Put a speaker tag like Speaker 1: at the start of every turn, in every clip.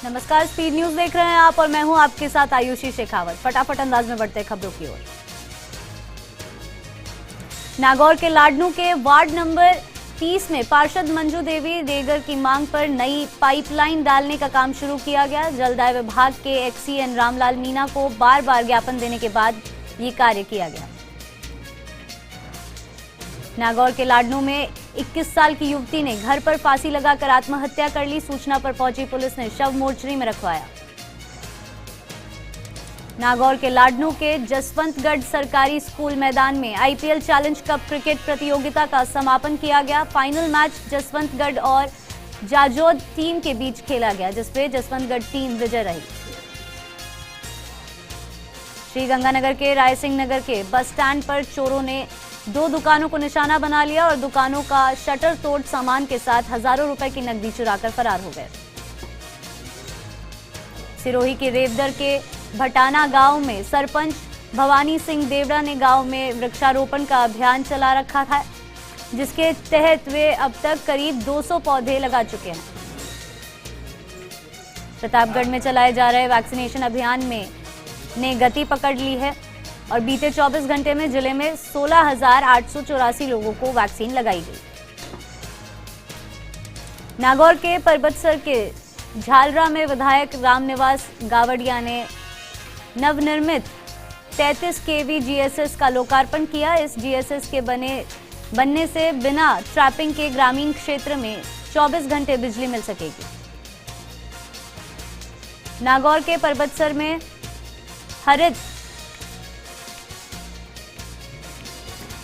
Speaker 1: नमस्कार, speed news देख रहे हैं आप और मैं हूं आपके साथ आयुषी शेखावत। फटाफट अंदाज में बढ़ते खबरों की ओर। नागौर के लाडनू के वार्ड नंबर 30 में पार्षद मंजू देवी देगर की मांग पर नई पाइपलाइन डालने का काम शुरू किया गया। जलदाय विभाग के एक्सीएन रामलाल मीणा को बार बार ज्ञापन देने के बाद ये कार्य किया गया। नागौर के लाडनू में 21 साल की युवती ने घर पर फांसी लगाकर आत्महत्या कर ली। सूचना पर पहुंची पुलिस ने शव मोर्चरी में रखवाया। नागौर के लाडनू के जसवंतगढ़ सरकारी स्कूल मैदान में आईपीएल चैलेंज कप क्रिकेट प्रतियोगिता का समापन किया गया। फाइनल मैच जसवंतगढ़ और जाजोद टीम के बीच खेला गया, जिसमें जसवंतगढ़ टीम विजय रही। श्रीगंगानगर के रायसिंह नगर के बस स्टैंड पर चोरों ने 2 दुकानों को निशाना बना लिया और दुकानों का शटर तोड़ सामान के साथ हजारों रुपए की नकदी चुराकर फरार हो गए। सिरोही के रेवदर के भटाना गांव में सरपंच भवानी सिंह देवड़ा ने गांव में वृक्षारोपण का अभियान चला रखा था, जिसके तहत वे अब तक करीब 200 पौधे लगा चुके हैं। प्रतापगढ़ में चलाए जा रहे वैक्सीनेशन अभियान ने गति पकड़ ली है और बीते 24 घंटे में जिले में 16,884 लोगों को वैक्सीन लगाई गई। नागौर के परबतसर के झालरा में विधायक रामनिवास गावड़िया ने नवनिर्मित 33 केवी जीएसएस का लोकार्पण किया। इस जीएसएस के बनने से बिना ट्रैपिंग के ग्रामीण क्षेत्र में 24 घंटे बिजली मिल सकेगी। नागौर के परबतसर में हरित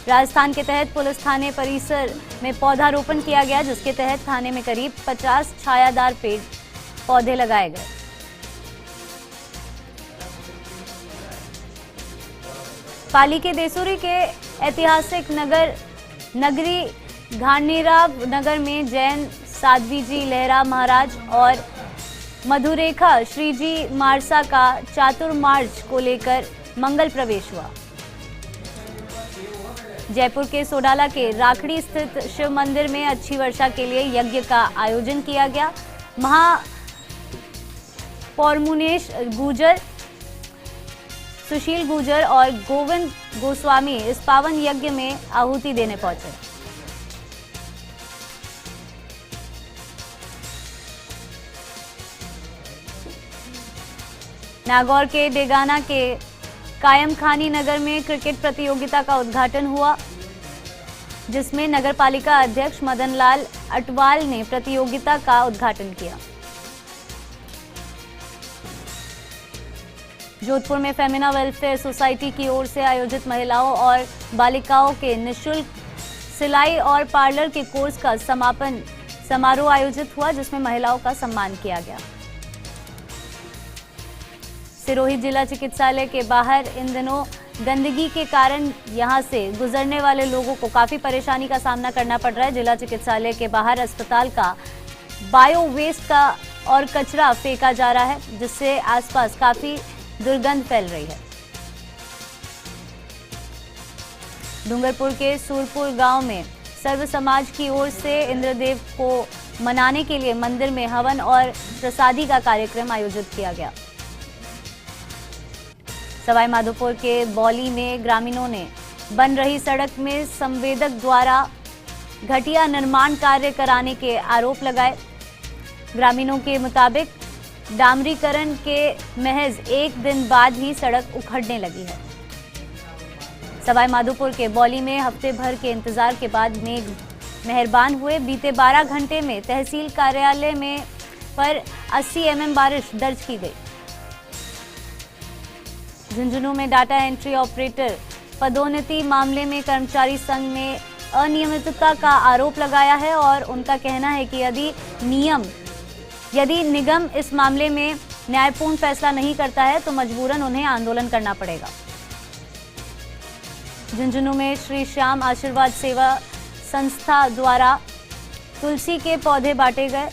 Speaker 1: राजस्थान के तहत पुलिस थाने परिसर में पौधारोपण किया गया, जिसके तहत थाने में करीब 50 छायादार पेड़ पौधे लगाए गए। पाली के देसूरी के ऐतिहासिक नगरी घानीराव नगर में जैन साध्वी जी लहरा महाराज और मधुरेखा श्रीजी मारसा का चातुर्मार्ज को लेकर मंगल प्रवेश हुआ। जयपुर के सोडाला के राखड़ी स्थित शिव मंदिर में अच्छी वर्षा के लिए यज्ञ का आयोजन किया गया। महापौरमुनेश गुर्जर, सुशील गुर्जर और गोविंद गोस्वामी इस पावन यज्ञ में आहुति देने पहुंचे। नागौर के डेगाना के कायमखानी नगर में क्रिकेट प्रतियोगिता का उद्घाटन हुआ, जिसमें नगरपालिका अध्यक्ष मदनलाल अटवाल ने प्रतियोगिता का उद्घाटन किया। जोधपुर में फेमिना वेलफेयर सोसाइटी की ओर से आयोजित महिलाओं और बालिकाओं के निःशुल्क सिलाई और पार्लर के कोर्स का समापन समारोह आयोजित हुआ, जिसमें महिलाओं का सम्मान किया गया। सिरोही जिला चिकित्सालय के बाहर इन दिनों गंदगी के कारण यहां से गुजरने वाले लोगों को काफी परेशानी का सामना करना पड़ रहा है। जिला चिकित्सालय के बाहर अस्पताल का बायो वेस्ट का और कचरा फेंका जा रहा है, जिससे आसपास काफी दुर्गंध फैल रही है। डूंगरपुर के सूरपुर गांव में सर्व समाज की ओर से इंद्रदेव को मनाने के लिए मंदिर में हवन और प्रसादी का कार्यक्रम आयोजित किया गया। सवाई माधोपुर के बौली में ग्रामीणों ने बन रही सड़क में संवेदक द्वारा घटिया निर्माण कार्य कराने के आरोप लगाए। ग्रामीणों के मुताबिक डामरीकरण के महज 1 दिन बाद ही सड़क उखड़ने लगी है। सवाई माधोपुर के बौली में हफ्ते भर के इंतजार के बाद मेघ मेहरबान हुए। बीते 12 घंटे में तहसील कार्यालय में पर 80 mm बारिश दर्ज की गई। झुंझुनू में डाटा एंट्री ऑपरेटर पदोन्नति मामले में कर्मचारी संघ ने अनियमितता का आरोप लगाया है और उनका कहना है कि यदि निगम इस मामले में न्यायपूर्ण फैसला नहीं करता है तो मजबूरन उन्हें आंदोलन करना पड़ेगा। झुंझुनू में श्री श्याम आशीर्वाद सेवा संस्था द्वारा तुलसी के पौधे बांटे गए।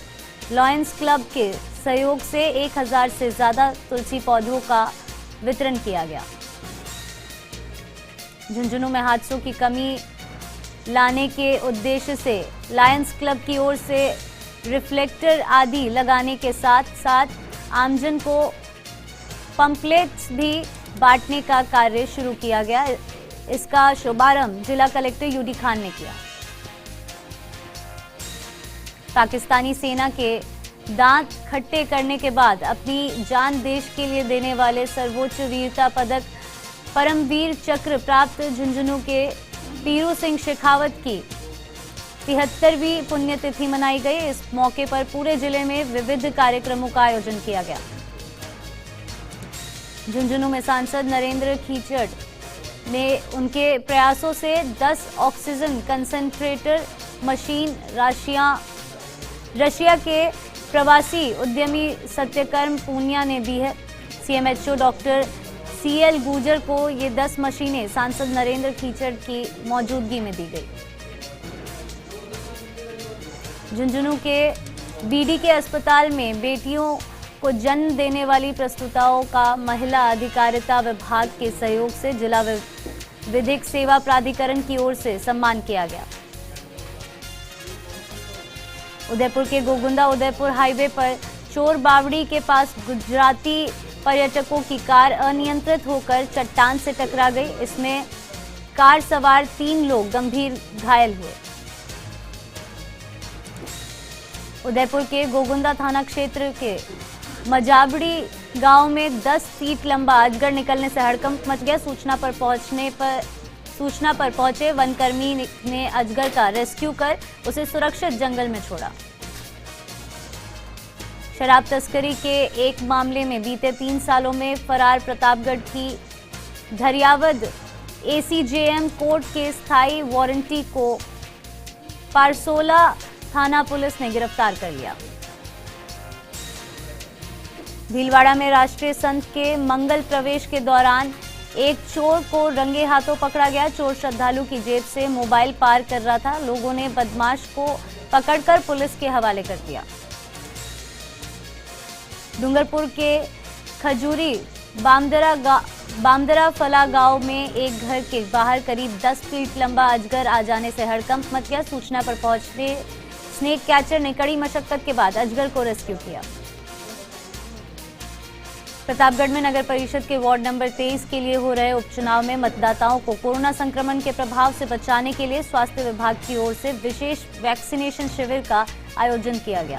Speaker 1: लॉयंस क्लब के सहयोग से 1000 से ज्यादा तुलसी पौधों का वितरण किया गया। झुंझुनू में हादसों की कमी लाने के उद्देश्य से लायंस क्लब की ओर से रिफ्लेक्टर आदि लगाने के साथ साथ आमजन को पंपलेट्स भी बांटने का कार्य शुरू किया गया। इसका शुभारंभ जिला कलेक्टर यूडी खान ने किया। पाकिस्तानी सेना के दांत खट्टे करने के बाद अपनी जान देश के लिए देने वाले सर्वोच्च वीरता पदक परमवीर चक्र प्राप्त झुंझुनू के पीरू सिंह शेखावत की 73वीं पुण्यतिथि मनाई गई। इस मौके पर पूरे जिले में विविध कार्यक्रमों का आयोजन किया गया। झुंझुनू में सांसद नरेंद्र खीचड़ ने उनके प्रयासों से 10 ऑक्सीजन कंसंट्रेटर मशीन रशिया के प्रवासी उद्यमी सत्यकर्म पूनिया ने दी है। सीएमएचओ डॉक्टर सीएल गुजर को ये 10 मशीनें सांसद नरेंद्र खीचड़ की मौजूदगी में दी गई। झुंझुनू के बीडी के अस्पताल में बेटियों को जन्म देने वाली प्रसूताओं का महिला अधिकारिता विभाग के सहयोग से जिला विधिक सेवा प्राधिकरण की ओर से सम्मान किया गया। उदयपुर के गोगुंदा उदयपुर हाईवे पर चोर बावड़ी के पास गुजराती पर्यटकों की कार अनियंत्रित होकर चट्टान से टकरा गई। इसमें कार सवार 3 लोग गंभीर घायल हुए। उदयपुर के गोगुंदा थाना क्षेत्र के मजाबड़ी गांव में 10 फीट लंबा अजगर निकलने से हड़कंप मच गया। सूचना पर पहुंचे वनकर्मी ने अजगर का रेस्क्यू कर उसे सुरक्षित जंगल में छोड़ा। शराब तस्करी के एक मामले में बीते 3 सालों में फरार प्रतापगढ़ की धरियावद एसीजेएम कोर्ट के स्थायी वारंटी को पारसोला थाना पुलिस ने गिरफ्तार कर लिया। भीलवाड़ा में राष्ट्रीय संत के मंगल प्रवेश के दौरान एक चोर को रंगे हाथों पकड़ा गया। चोर श्रद्धालु की जेब से मोबाइल पार कर रहा था। लोगों ने बदमाश को पकड़कर पुलिस के हवाले कर दिया। डूंगरपुर के खजूरी बामदरा फला गांव में एक घर के बाहर करीब 10 फीट लंबा अजगर आ जाने से हड़कंप मच गया। सूचना पर पहुंचने स्नेक कैचर ने कड़ी मशक्कत के बाद अजगर को रेस्क्यू किया। प्रतापगढ़ में नगर परिषद के वार्ड नंबर 23 के लिए हो रहे उपचुनाव में मतदाताओं को कोरोना संक्रमण के प्रभाव से बचाने के लिए स्वास्थ्य विभाग की ओर से विशेष वैक्सीनेशन शिविर का आयोजन किया गया।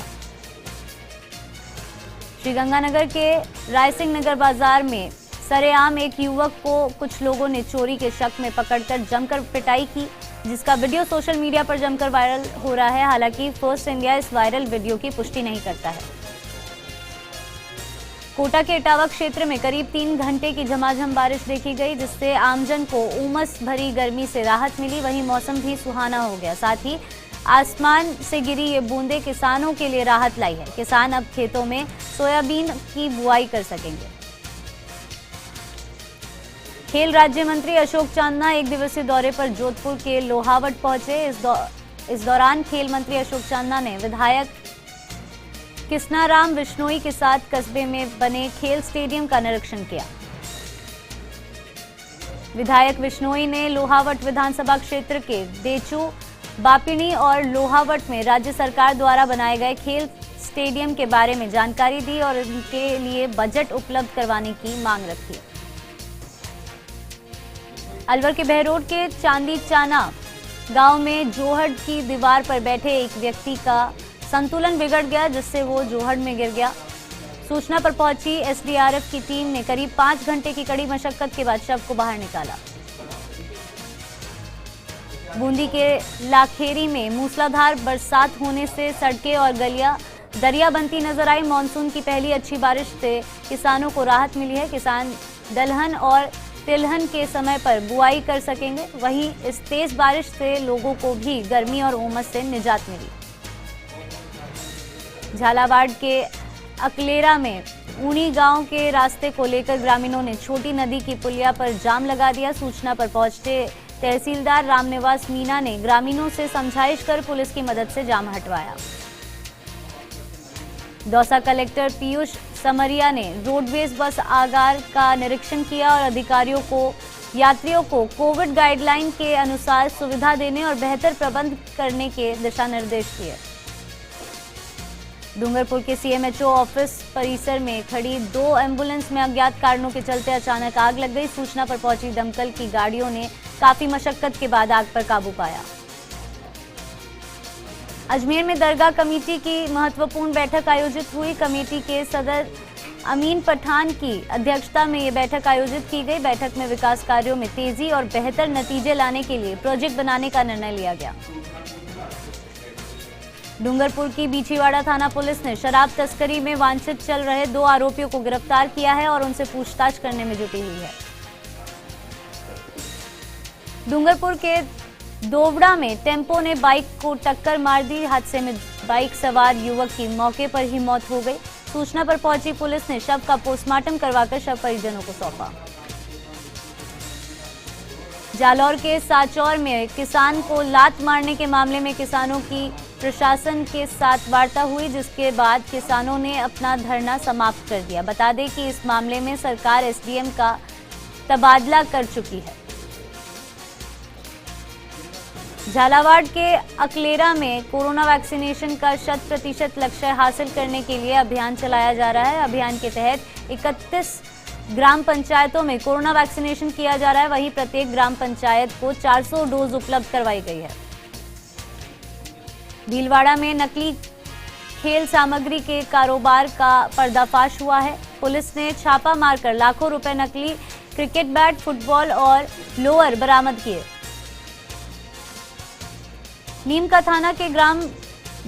Speaker 1: श्रीगंगानगर के रायसिंह नगर बाजार में सरेआम एक युवक को कुछ लोगों ने चोरी के शक में पकड़कर जमकर पिटाई की, जिसका वीडियो सोशल मीडिया पर जमकर वायरल हो रहा है। हालांकि फर्स्ट इंडिया इस वायरल वीडियो की पुष्टि नहीं करता है। कोटा के इटावा क्षेत्र में करीब 3 घंटे की झमाझम बारिश देखी गई, जिससे आमजन को उमस भरी गर्मी से राहत मिली। वहीं मौसम भी सुहाना हो गया। साथ ही आसमान से गिरी ये बूंदें किसानों के लिए राहत लाई है। किसान अब खेतों में सोयाबीन की बुआई कर सकेंगे। खेल राज्य मंत्री अशोक चांदना 1 दिवसीय दौरे पर जोधपुर के लोहावट पहुंचे। इस दौरान खेल मंत्री अशोक चांदना ने विधायक कृष्णाराम बिश्नोई के साथ कस्बे में बने खेल स्टेडियम का निरीक्षण किया। विधायक बिश्नोई ने लोहावट विधानसभा क्षेत्र के देचू, बापिणी और लोहावट में राज्य सरकार द्वारा बनाए गए खेल स्टेडियम के बारे में जानकारी दी और इनके लिए बजट उपलब्ध करवाने की मांग रखी। अलवर के बहरोड के चांदी चाना गांव में जोहड़ की दीवार पर बैठे एक व्यक्ति का संतुलन बिगड़ गया, जिससे वो जोहड़ में गिर गया। सूचना पर पहुंची एसडीआरएफ की टीम ने करीब 5 घंटे की कड़ी मशक्कत के बाद शव को बाहर निकाला। बूंदी के लाखेरी में मूसलाधार बरसात होने से सड़कें और गलियां दरिया बनती नजर आई। मानसून की पहली अच्छी बारिश से किसानों को राहत मिली है। किसान दलहन और तिलहन के समय पर बुआई कर सकेंगे। वहीं इस तेज बारिश से लोगों को भी गर्मी और उमस से निजात मिली। झालावाड़ के अकलेरा में ऊनी गांव के रास्ते को लेकर ग्रामीणों ने छोटी नदी की पुलिया पर जाम लगा दिया। सूचना पर पहुंचे तहसीलदार रामनिवास मीना ने ग्रामीणों से समझाइश कर पुलिस की मदद से जाम हटवाया। दौसा कलेक्टर पीयूष समरिया ने रोडवेज बस आगार का निरीक्षण किया और अधिकारियों को यात्रियों को कोविड गाइडलाइन के अनुसार सुविधा देने और बेहतर प्रबंध करने के दिशा निर्देश दिए। डूंगरपुर के सीएमएचओ ऑफिस परिसर में खड़ी 2 एम्बुलेंस में अज्ञात कारणों के चलते अचानक आग लग गई। सूचना पर पहुंची दमकल की गाड़ियों ने काफी मशक्कत के बाद आग पर काबू पाया। अजमेर में दरगाह कमेटी की महत्वपूर्ण बैठक आयोजित हुई। कमेटी के सदर अमीन पठान की अध्यक्षता में ये बैठक आयोजित की गई। बैठक में विकास कार्यों में तेजी और बेहतर नतीजे लाने के लिए प्रोजेक्ट बनाने का निर्णय लिया गया। डूंगरपुर की बीछीवाड़ा थाना पुलिस ने शराब तस्करी में वांछित चल रहे 2 आरोपियों को गिरफ्तार किया है और उनसे पूछताछ करने में जुटी हुई है। डूंगरपुर के दोवड़ा में टेम्पो ने बाइक को टक्कर मार दी। हादसे में बाइक सवार युवक की मौके पर ही मौत हो गई। सूचना पर पहुंची पुलिस ने शव का पोस्टमार्टम करवाकर शव परिजनों को सौंपा। जालौर के साचौर में किसान को लात मारने के मामले में किसानों की प्रशासन के साथ वार्ता हुई, जिसके बाद किसानों ने अपना धरना समाप्त कर दिया। बता दें कि इस मामले में सरकार एसडीएम का तबादला कर चुकी है। झालावाड़ के अकलेरा में कोरोना वैक्सीनेशन का 100% लक्ष्य हासिल करने के लिए अभियान चलाया जा रहा है। अभियान के तहत 31 ग्राम पंचायतों में कोरोना वैक्सीनेशन किया जा रहा है। वहीं प्रत्येक ग्राम पंचायत को 400 डोज उपलब्ध करवाई गई है। भीलवाड़ा में नकली खेल सामग्री के कारोबार का पर्दाफाश हुआ है। पुलिस ने छापा मारकर लाखों रुपए नकली क्रिकेट बैट, फुटबॉल और लोअर बरामद किए। नीमका थाना के ग्राम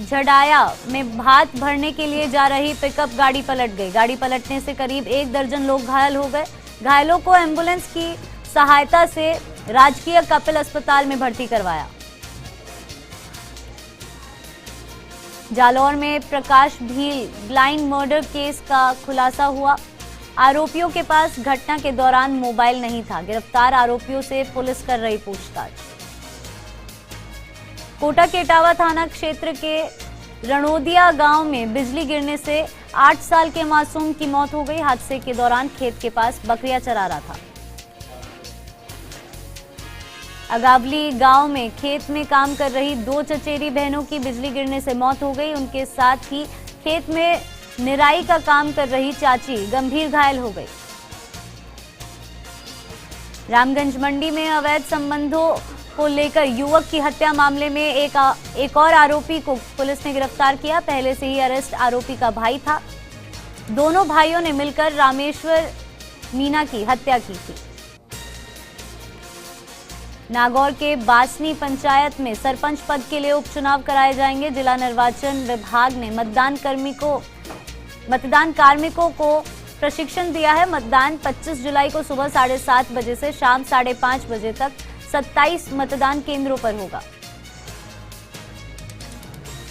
Speaker 1: झडाया में भात भरने के लिए जा रही पिकअप गाड़ी पलट गई। गाड़ी पलटने से करीब 1 दर्जन लोग घायल हो गए। घायलों को एम्बुलेंस की सहायता से राजकीय कपिल अस्पताल में भर्ती करवाया। जालौर में प्रकाश भील ब्लाइंड मर्डर केस का खुलासा हुआ। आरोपियों के पास घटना के दौरान मोबाइल नहीं था। गिरफ्तार आरोपियों से पुलिस कर रही पूछताछ। कोटा के इटावा थाना क्षेत्र के रणोदिया गांव में बिजली गिरने से 8 साल के मासूम की मौत हो गई। हादसे के दौरान खेत के पास बकरियां चरा रहा था। अगावली गांव में खेत में काम कर रही 2 चचेरी बहनों की बिजली गिरने से मौत हो गई। उनके साथ ही खेत में निराई का काम कर रही चाची गंभीर घायल हो गई। रामगंज मंडी में अवैध संबंधों को लेकर युवक की हत्या मामले में एक और आरोपी को पुलिस ने गिरफ्तार किया। पहले से ही अरेस्ट आरोपी का भाई था। दोनों भाइयों ने मिलकर रामेश्वर मीना की हत्या की थी। नागौर के बासनी पंचायत में सरपंच पद के लिए उपचुनाव कराए जाएंगे। जिला निर्वाचन विभाग ने मतदान कार्मिकों को प्रशिक्षण दिया है। मतदान 25 जुलाई को सुबह 7:30 बजे से शाम 5:30 बजे तक 27 मतदान केंद्रों पर होगा।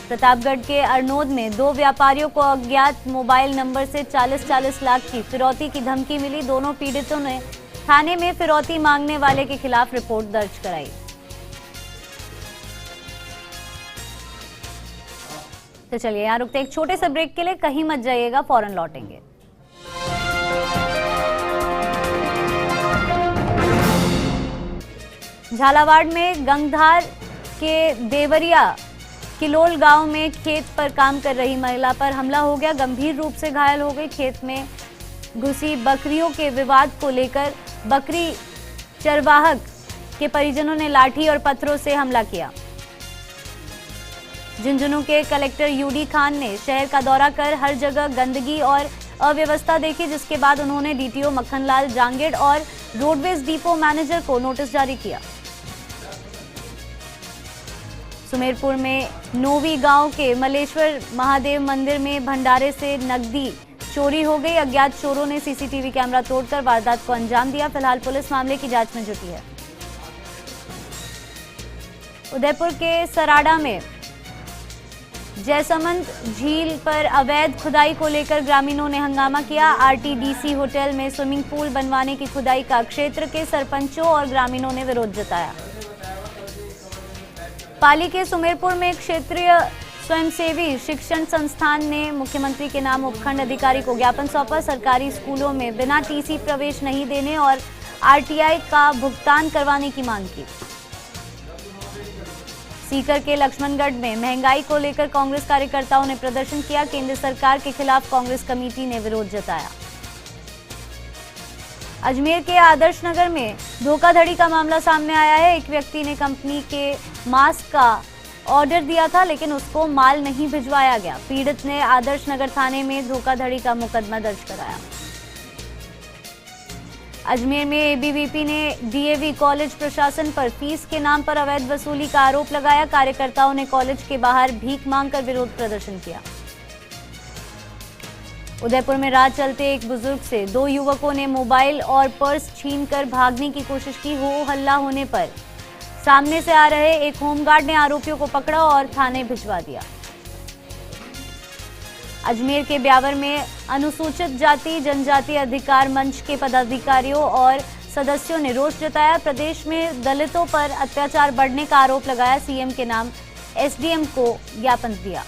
Speaker 1: प्रतापगढ़ के अरनोद में 2 व्यापारियों को अज्ञात मोबाइल नंबर से 40-40 लाख की फिरौती की धमकी मिली। दोनों पीड़ितों ने थाने में फिरौती मांगने वाले के खिलाफ रिपोर्ट दर्ज कराई। तो चलिए यहाँ रुकते एक छोटे से ब्रेक के लिए, कहीं मत जाइएगा, फौरन लौटेंगे। झालावाड़ में गंगधार के देवरिया किलोल गांव में खेत पर काम कर रही महिला पर हमला हो गया। गंभीर रूप से घायल हो गई। खेत में घुसी बकरियों के विवाद को लेकर बकरी चरवाहक के परिजनों ने लाठी और पत्थरों से हमला किया। झुंझुनू के कलेक्टर यूडी खान ने शहर का दौरा कर हर जगह गंदगी और अव्यवस्था देखी, जिसके बाद उन्होंने डीटीओ मक्खनलाल जांगेड़ और रोडवेज डिपो मैनेजर को नोटिस जारी किया। सुमेरपुर में नोवी गांव के मलेश्वर महादेव मंदिर में भंडारे से नकदी चोरी हो गई। अज्ञात चोरों ने सीसीटीवी कैमरा तोड़कर वारदात को अंजाम दिया। फिलहाल पुलिस मामले की जांच में जुटी है। उदयपुर के सराड़ा में जयसमंद झील पर अवैध खुदाई को लेकर ग्रामीणों ने हंगामा किया। आरटीडीसी होटल में स्विमिंग पूल बनवाने की खुदाई का क्षेत्र के सरपंचों और ग्रामीणों ने विरोध जताया। पाली के सुमेरपुर में क्षेत्रीय स्वयंसेवी शिक्षण संस्थान ने मुख्यमंत्री के नाम उपखंड अधिकारी को ज्ञापन सौंपा। सरकारी स्कूलों में बिना टीसी प्रवेश नहीं देने और आरटीआई का भुगतान करवाने की मांग की। सीकर के लक्ष्मणगढ़ में महंगाई को लेकर कांग्रेस कार्यकर्ताओं ने प्रदर्शन किया। केंद्र सरकार के खिलाफ कांग्रेस कमेटी ने विरोध जताया। अजमेर के आदर्श नगर में धोखाधड़ी का मामला सामने आया है। एक व्यक्ति ने कंपनी के मास्क का ऑर्डर दिया था, लेकिन उसको माल नहीं भिजवाया गया। पीड़ित ने आदर्श नगर थाने में धोखाधड़ी का मुकदमा दर्ज कराया। अजमेर में एबीवीपी ने डीएवी कॉलेज प्रशासन पर फीस के नाम पर अवैध वसूली का आरोप लगाया। कार्यकर्ताओं ने कॉलेज के बाहर भीख मांगकर विरोध प्रदर्शन किया। उदयपुर में रात चलते एक बुजुर्ग से 2 युवकों ने मोबाइल और पर्स छीनकर भागने की कोशिश की। हो हल्ला होने पर सामने से आ रहे एक होमगार्ड ने आरोपियों को पकड़ा और थाने भिजवा दिया। अजमेर के ब्यावर में अनुसूचित जाति जनजाति अधिकार मंच के पदाधिकारियों और सदस्यों ने रोष जताया। प्रदेश में दलितों पर अत्याचार बढ़ने का आरोप लगाया। सीएम के नाम एसडीएम को ज्ञापन दिया।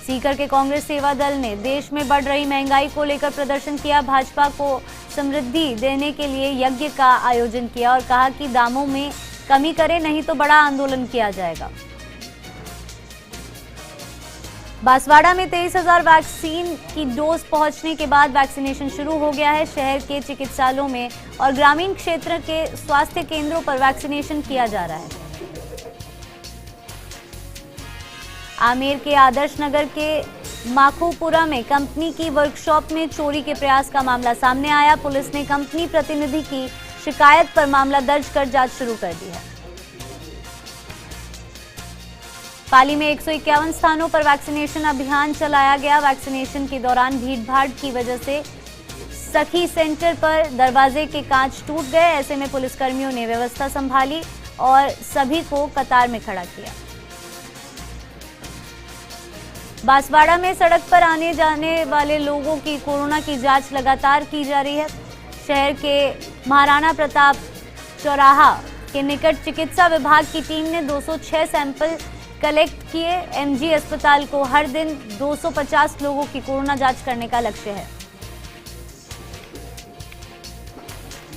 Speaker 1: सीकर के कांग्रेस सेवा दल ने देश में बढ़ रही महंगाई को लेकर प्रदर्शन किया। भाजपा को समृद्धि देने के लिए यज्ञ का आयोजन किया और कहा कि दामों में कमी करे, नहीं तो बड़ा आंदोलन किया जाएगा। बांसवाड़ा में 23,000 वैक्सीन की डोज पहुंचने के बाद वैक्सीनेशन शुरू हो गया है। शहर के चिकित्सालयों में और ग्रामीण क्षेत्र के स्वास्थ्य केंद्रों पर वैक्सीनेशन किया जा रहा है। आमेर के आदर्श नगर के माखूपुरा में कंपनी की वर्कशॉप में चोरी के प्रयास का मामला सामने आया। पुलिस ने कंपनी प्रतिनिधि की शिकायत पर मामला दर्ज कर जांच शुरू कर दी है। पाली में 151 स्थानों पर वैक्सीनेशन अभियान चलाया गया। वैक्सीनेशन के दौरान भीड़भाड़ की वजह से सखी सेंटर पर दरवाजे के कांच टूट गए। ऐसे में पुलिसकर्मियों ने व्यवस्था संभाली और सभी को कतार में खड़ा किया। बांसवाड़ा में सड़क पर आने जाने वाले लोगों की कोरोना की जांच लगातार की जा रही है। शहर के महाराणा प्रताप चौराहा के निकट चिकित्सा विभाग की टीम ने 206 सैंपल कलेक्ट किए। एमजी अस्पताल को हर दिन 250 लोगों की कोरोना जांच करने का लक्ष्य है।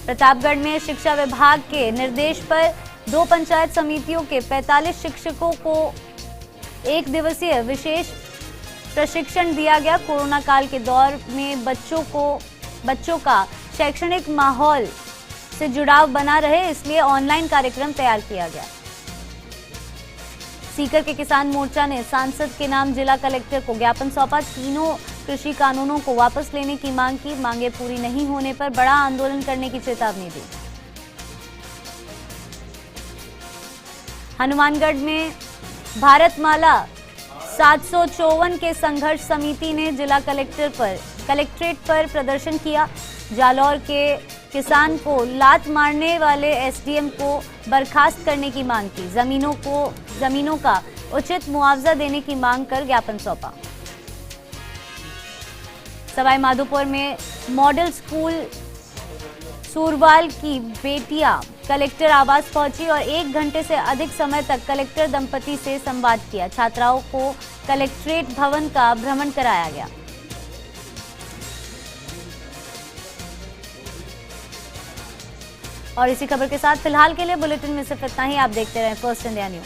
Speaker 1: प्रतापगढ़ में शिक्षा विभाग के निर्देश पर 2 पंचायत समितियों के 45 शिक्षकों को 1 दिवसीय विशेष प्रशिक्षण दिया गया। कोरोना काल के दौर में बच्चों का शैक्षणिक माहौल से जुड़ाव बना रहे, इसलिए ऑनलाइन कार्यक्रम तैयार किया गया। सीकर के किसान मोर्चा ने सांसद के नाम जिला कलेक्टर को ज्ञापन सौंपा। तीनों कृषि कानूनों को वापस लेने की मांग की। मांगे पूरी नहीं होने पर बड़ा आंदोलन करने की चेतावनी दी। हनुमानगढ़ में भारतमाला 754 के संघर्ष समिति ने जिला कलेक्ट्रेट पर प्रदर्शन किया। जालौर के किसान को लात मारने वाले एसडीएम को बर्खास्त करने की मांग की। जमीनों का उचित मुआवजा देने की मांग कर ज्ञापन सौंपा। सवाई माधोपुर में मॉडल स्कूल सूरवाल की बेटियां कलेक्टर आवास पहुंची और 1 घंटे से अधिक समय तक कलेक्टर दंपति से संवाद किया। छात्राओं को कलेक्ट्रेट भवन का भ्रमण कराया गया। और इसी खबर के साथ फिलहाल के लिए बुलेटिन में सिर्फ इतना ही। आप देखते रहें फर्स्ट इंडिया न्यूज।